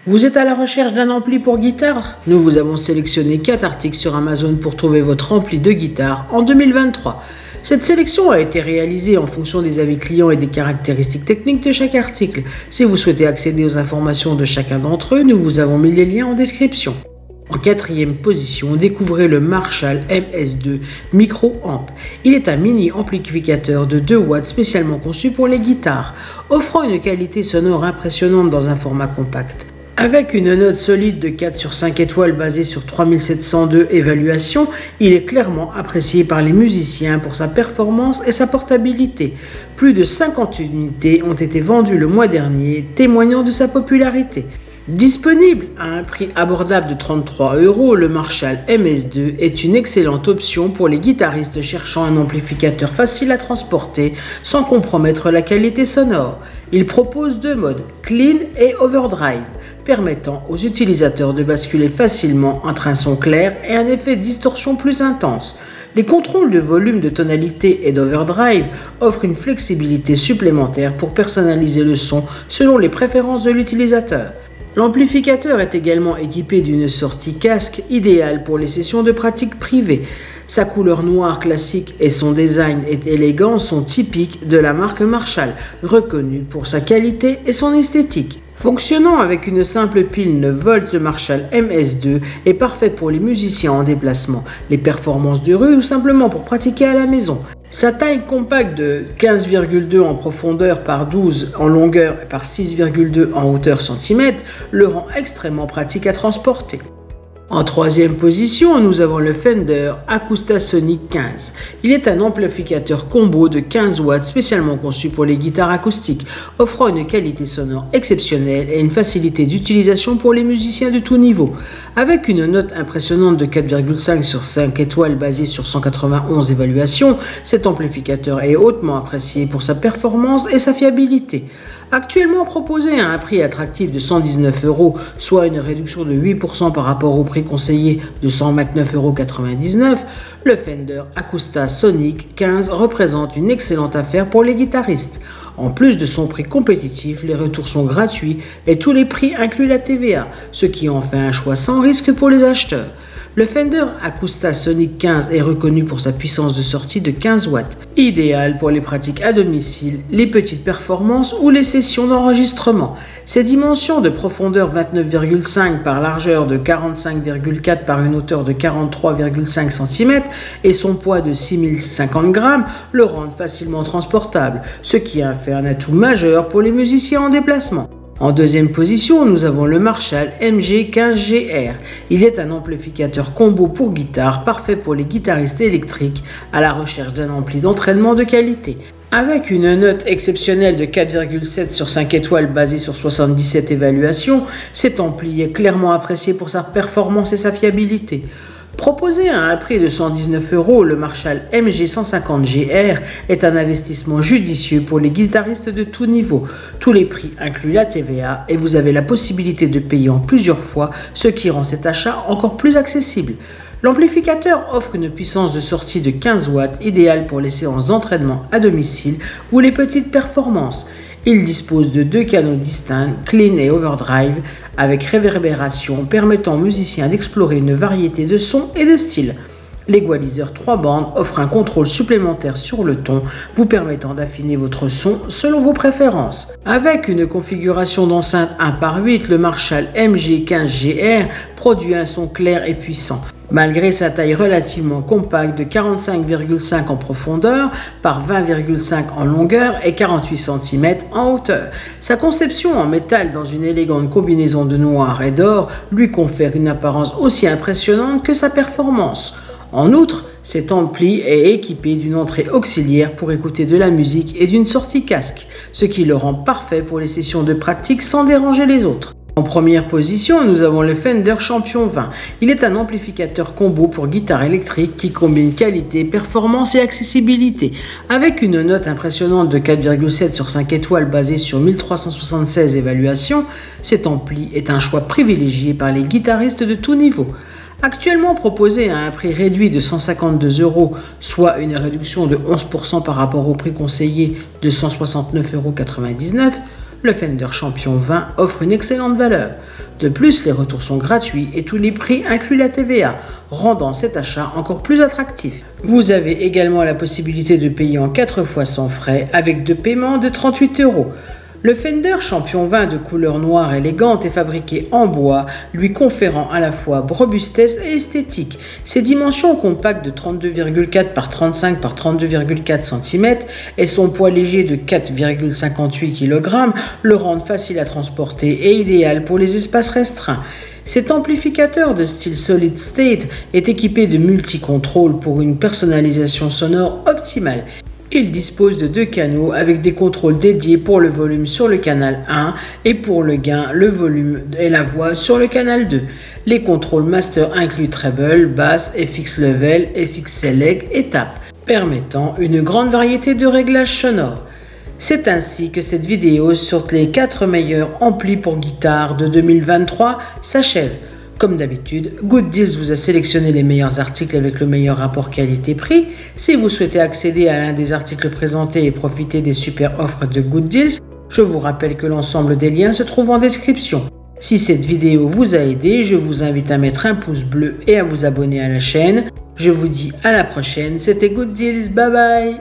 Vous êtes à la recherche d'un ampli pour guitare? Nous vous avons sélectionné 4 articles sur Amazon pour trouver votre ampli de guitare en 2023. Cette sélection a été réalisée en fonction des avis clients et des caractéristiques techniques de chaque article. Si vous souhaitez accéder aux informations de chacun d'entre eux, nous vous avons mis les liens en description. En 4e position, découvrez le Marshall MS2 Micro Amp. Il est un mini amplificateur de 2 watts spécialement conçu pour les guitares, offrant une qualité sonore impressionnante dans un format compact. Avec une note solide de 4 sur 5 étoiles basée sur 3702 évaluations, il est clairement apprécié par les musiciens pour sa performance et sa portabilité. Plus de 50 unités ont été vendues le mois dernier, témoignant de sa popularité. Disponible à un prix abordable de 33 €, le Marshall MS2 est une excellente option pour les guitaristes cherchant un amplificateur facile à transporter sans compromettre la qualité sonore. Il propose 2 modes, Clean et Overdrive, permettant aux utilisateurs de basculer facilement entre un son clair et un effet de distorsion plus intense. Les contrôles de volume, de tonalité et d'overdrive offrent une flexibilité supplémentaire pour personnaliser le son selon les préférences de l'utilisateur. L'amplificateur est également équipé d'une sortie casque idéale pour les sessions de pratique privée. Sa couleur noire classique et son design élégant sont typiques de la marque Marshall, reconnue pour sa qualité et son esthétique. Fonctionnant avec une simple pile 9 volts, le Marshall MS2 est parfait pour les musiciens en déplacement, les performances de rue ou simplement pour pratiquer à la maison. Sa taille compacte de 15,2 en profondeur par 12 en longueur et par 6,2 en hauteur centimètre le rend extrêmement pratique à transporter. En 3e position, nous avons le Fender Acoustasonic 15. Il est un amplificateur combo de 15 watts spécialement conçu pour les guitares acoustiques, offrant une qualité sonore exceptionnelle et une facilité d'utilisation pour les musiciens de tout niveau. Avec une note impressionnante de 4,5 sur 5 étoiles basée sur 191 évaluations, cet amplificateur est hautement apprécié pour sa performance et sa fiabilité. Actuellement proposé à un prix attractif de 119 €, soit une réduction de 8% par rapport au prix conseillé de 129,99 €, le Fender Acoustasonic 15 représente une excellente affaire pour les guitaristes. En plus de son prix compétitif, les retours sont gratuits et tous les prix incluent la TVA, ce qui en fait un choix sans risque pour les acheteurs. Le Fender Acoustasonic 15 est reconnu pour sa puissance de sortie de 15 watts, idéal pour les pratiques à domicile, les petites performances ou les sessions d'enregistrement. Ses dimensions de profondeur 29,5 par largeur de 45,4 par une hauteur de 43,5 cm et son poids de 6050 grammes le rendent facilement transportable, ce qui en fait un atout majeur pour les musiciens en déplacement. En 2e position, nous avons le Marshall MG15GR. Il est un amplificateur combo pour guitare, parfait pour les guitaristes électriques à la recherche d'un ampli d'entraînement de qualité. Avec une note exceptionnelle de 4,7 sur 5 étoiles basée sur 77 évaluations, cet ampli est clairement apprécié pour sa performance et sa fiabilité. Proposé à un prix de 119 €, le Marshall MG150GR est un investissement judicieux pour les guitaristes de tout niveau. Tous les prix incluent la TVA et vous avez la possibilité de payer en plusieurs fois, ce qui rend cet achat encore plus accessible. L'amplificateur offre une puissance de sortie de 15 watts, idéale pour les séances d'entraînement à domicile ou les petites performances. Il dispose de 2 canaux distincts, Clean et Overdrive, avec réverbération, permettant aux musiciens d'explorer une variété de sons et de styles. L'équaliseur 3 bandes offre un contrôle supplémentaire sur le ton, vous permettant d'affiner votre son selon vos préférences. Avec une configuration d'enceinte 1/8, le Marshall MG15GR produit un son clair et puissant. Malgré sa taille relativement compacte de 45,5 en profondeur par 20,5 en longueur et 48 cm en hauteur. Sa conception en métal dans une élégante combinaison de noir et d'or lui confère une apparence aussi impressionnante que sa performance. En outre, cet ampli est équipé d'une entrée auxiliaire pour écouter de la musique et d'une sortie casque, ce qui le rend parfait pour les sessions de pratique sans déranger les autres. En 1re position, nous avons le Fender Champion 20. Il est un amplificateur combo pour guitare électrique qui combine qualité, performance et accessibilité. Avec une note impressionnante de 4,7 sur 5 étoiles basée sur 1376 évaluations, cet ampli est un choix privilégié par les guitaristes de tout niveau. Actuellement proposé à un prix réduit de 152 €, soit une réduction de 11% par rapport au prix conseillé de 169,99 €, le Fender Champion 20 offre une excellente valeur. De plus, les retours sont gratuits et tous les prix incluent la TVA, rendant cet achat encore plus attractif. Vous avez également la possibilité de payer en 4 fois sans frais avec 2 paiements de 38 €. Le Fender Champion 20 de couleur noire élégante est fabriqué en bois, lui conférant à la fois robustesse et esthétique. Ses dimensions compactes de 32,4 par 35 par 32,4 cm et son poids léger de 4,58 kg le rendent facile à transporter et idéal pour les espaces restreints. Cet amplificateur de style Solid State est équipé de multi-contrôles pour une personnalisation sonore optimale. Il dispose de 2 canaux avec des contrôles dédiés pour le volume sur le canal 1 et pour le gain, le volume et la voix sur le canal 2. Les contrôles master incluent treble, basse, FX level, FX select et tap, permettant une grande variété de réglages sonores. C'est ainsi que cette vidéo sur les 4 meilleurs amplis pour guitare de 2023 s'achève. Comme d'habitude, Good Deals vous a sélectionné les meilleurs articles avec le meilleur rapport qualité-prix. Si vous souhaitez accéder à l'un des articles présentés et profiter des super offres de Good Deals, je vous rappelle que l'ensemble des liens se trouve en description. Si cette vidéo vous a aidé, je vous invite à mettre un pouce bleu et à vous abonner à la chaîne. Je vous dis à la prochaine, c'était Good Deals, bye bye!